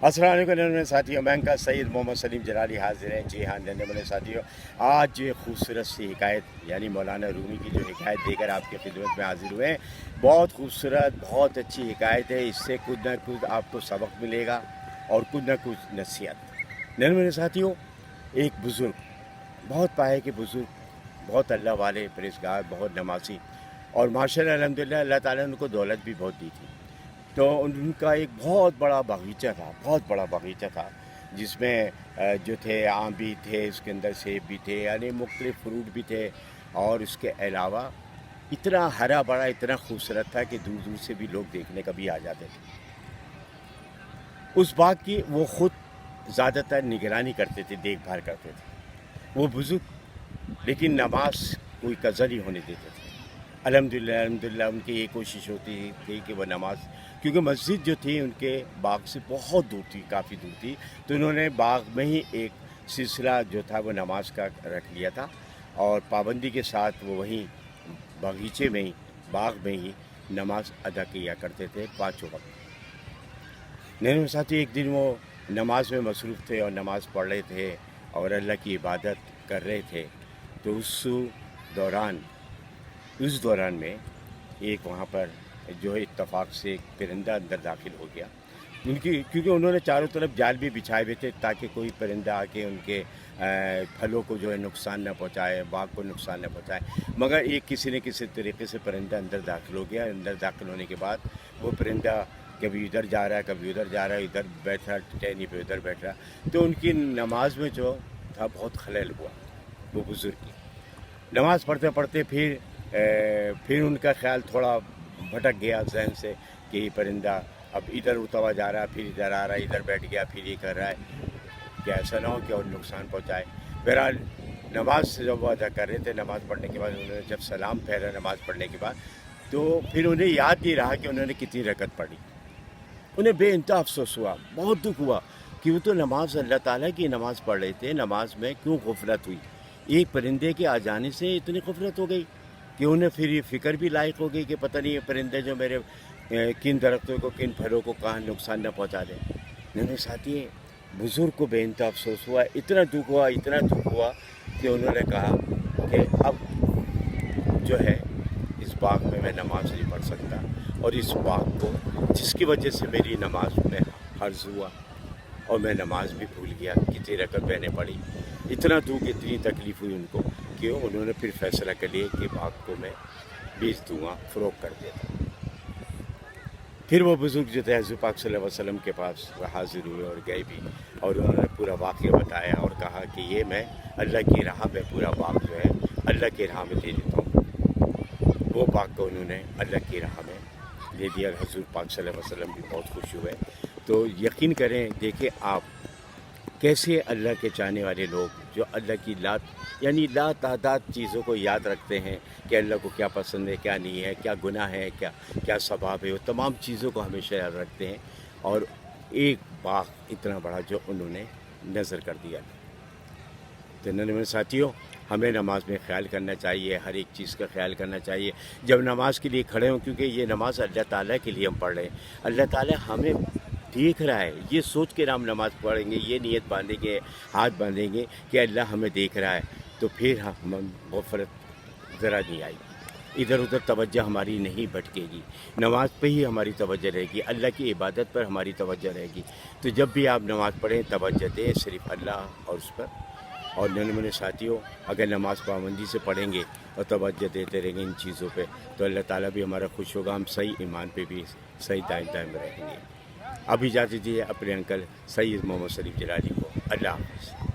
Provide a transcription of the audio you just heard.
अस्सलाम वालेकुम नन्हे साथियों, मैं का सैयद मोहम्मद सलीम जलाली हाजिर हैं। जी हाँ नन्हे साथियों, आज ये खूबसूरत सी हिकायत यानी मौलाना रूमी की जो हिकायत देकर आपकी खिदमत में हाजिर हुए हैं। बहुत खूबसूरत, बहुत अच्छी हिकायत है। इससे कुछ ना कुछ आपको सबक मिलेगा और कुछ ना कुछ नसीहत। नन्हे साथियों, एक बुज़ुर्ग, बहुत पाए के बुज़ुर्ग, बहुत अल्लाह वाले परहेज़गार, बहुत नमाज़ी और माशाअल्लाह अल्हम्दुलिल्लाह अल्लाह ताला ने उनको दौलत भी बहुत दी थी। तो उनका एक बहुत बड़ा बगीचा था, बहुत बड़ा बगीचा था, जिसमें जो थे आम भी थे, उसके अंदर सेब भी थे, यानी मुख्तलिफ फ्रूट भी थे। और उसके अलावा इतना हरा भरा, इतना खूबसूरत था कि दूर दूर से भी लोग देखने कभी आ जाते थे। उस बाग की वो ख़ुद ज़्यादातर निगरानी करते थे, देखभाल करते थे वो बुज़ुर्ग, लेकिन नमाज कोई कज़र ही होने देते थे। अल्हम्दुलिल्लाह उनकी ये कोशिश होती थी कि वह नमाज, क्योंकि मस्जिद जो थी उनके बाग से बहुत दूर थी, काफ़ी दूर थी, तो उन्होंने बाग में ही एक सिलसिला जो था वो नमाज का रख लिया था और पाबंदी के साथ वो वहीं बगीचे में ही, बाग में ही नमाज अदा किया करते थे 5 वक्त। मेरे साथी एक दिन वो नमाज में मसरूफ़ थे और नमाज़ पढ़ रहे थे और अल्लाह की इबादत कर रहे थे। तो उस दौरान में एक वहाँ पर जो है इत्तफाक से एक परिंदा अंदर दाखिल हो गया। क्योंकि उन्होंने चारों तरफ जाल भी बिछाए हुए थे ताकि कोई परिंदा आके उनके फलों को जो है नुकसान न पहुँचाए, बाग को नुकसान न पहुँचाए। मगर एक किसी न किसी तरीके से परिंदा अंदर दाखिल हो गया। अंदर दाखिल होने के बाद वो परिंदा कभी इधर जा रहा है, कभी उधर जा रहा है, इधर बैठ रहा, टहनी पे उधर बैठ रहा। तो उनकी नमाज में जो था बहुत खलल हुआ। वो बुज़ुर्ग की नमाज़ पढ़ते पढ़ते फिर उनका ख्याल थोड़ा भटक गया जहन से कि परिंदा अब इधर उतवा जा रहा है, फिर इधर आ रहा है, इधर बैठ गया, फिर ये कर रहा है, कि ऐसा ना हो कि और नुकसान पहुंचाए। बहरहाल नमाज से जब वो अदा कर रहे थे, नमाज़ पढ़ने के बाद उन्होंने जब सलाम फेरा नमाज़ पढ़ने के बाद, तो फिर उन्हें याद नहीं रहा कि उन्होंने कितनी रकत पढ़ी। उन्हें बेइंतहा अफसोस हुआ, बहुत दुख हुआ कि वो तो नमाज अल्लाह ताला की नमाज़ पढ़ रहे थे, नमाज में क्यों गफलत हुई। एक परिंदे के आ जाने से इतनी गफलत हो गई कि उन्हें फिर ये फ़िक्र भी लायक हो गई कि पता नहीं ये परिंदे जो मेरे किन दरख्तों को, किन फलों को कहाँ नुकसान न पहुँचा दें। मेरे साथी बुज़ुर्ग को बेइंतहा अफसोस हुआ, इतना दुख हुआ कि उन्होंने कहा कि अब जो है इस बाग में मैं नमाज नहीं पढ़ सकता, और इस बाग को जिसकी वजह से मेरी नमाज में हर्ज हुआ और मैं नमाज भी भूल गया, कितनी रकत मैंने पढ़ी। इतना दुख, इतनी तकलीफ़ हुई उनको कि उन्होंने फिर फैसला कर लिया कि बाग को मैं बेच दूँगा, फ़रोख्त कर देता। फिर वो बुज़ुर्ग जो थे हुज़ूर पाक सल्लल्लाहु अलैहि वसल्लम के पास हाज़िर हुए और गए भी, और उन्होंने पूरा वाक़या बताया और कहा कि ये मैं अल्लाह की राह में पूरा बाग जो है अल्लाह की राह में दे देता हूँ। वो बाग को उन्होंने अल्लाह की राह में दे दिया। हुज़ूर पाक सल्लल्लाहु अलैहि वसल्लम भी बहुत खुश हुए। तो यकीन करें, देखें आप कैसे अल्लाह के चाहने वाले लोग जो अल्लाह की ला तादाद चीज़ों को याद रखते हैं कि अल्लाह को क्या पसंद है, क्या नहीं है, क्या गुनाह है, क्या सवाब है, वो तमाम चीज़ों को हमेशा याद रखते हैं। और एक बाग इतना बड़ा जो उन्होंने नज़र कर दिया। तो मेरे साथियों, हमें नमाज में ख्याल करना चाहिए, हर एक चीज़ का ख्याल करना चाहिए जब नमाज के लिए खड़े हों, क्योंकि ये नमाज अल्लाह ताला के लिए हम पढ़ रहे हैं। अल्लाह ताला हमें देख रहा है, ये सोच के हम नमाज़ पढ़ेंगे, ये नियत बांधेंगे, हाथ बांधेंगे कि अल्लाह हमें देख रहा है, तो फिर हम गफलत ज़रा नहीं आएगी, इधर उधर तवज्जो हमारी नहीं भटकेगी, नमाज पे ही हमारी तवज्जो रहेगी, अल्लाह की इबादत पर हमारी तवज्जो रहेगी। तो जब भी आप नमाज़ पढ़ें, तवज्जो दें सिर्फ़ अल्लाह और उस पर। और मेरे साथियों, अगर नमाज पाबंदी से पढ़ेंगे और तवज्जो देते रहेंगे इन चीज़ों पे, तो अल्लाह ताला भी हमारा खुश होगा, हम सही ईमान पे भी सही दायम रहेंगे। अब इजाज़त दीजिए अपने अंकल सैयद मोहम्मद सलीम जलाली को। अल्लाह हाफ़िज़।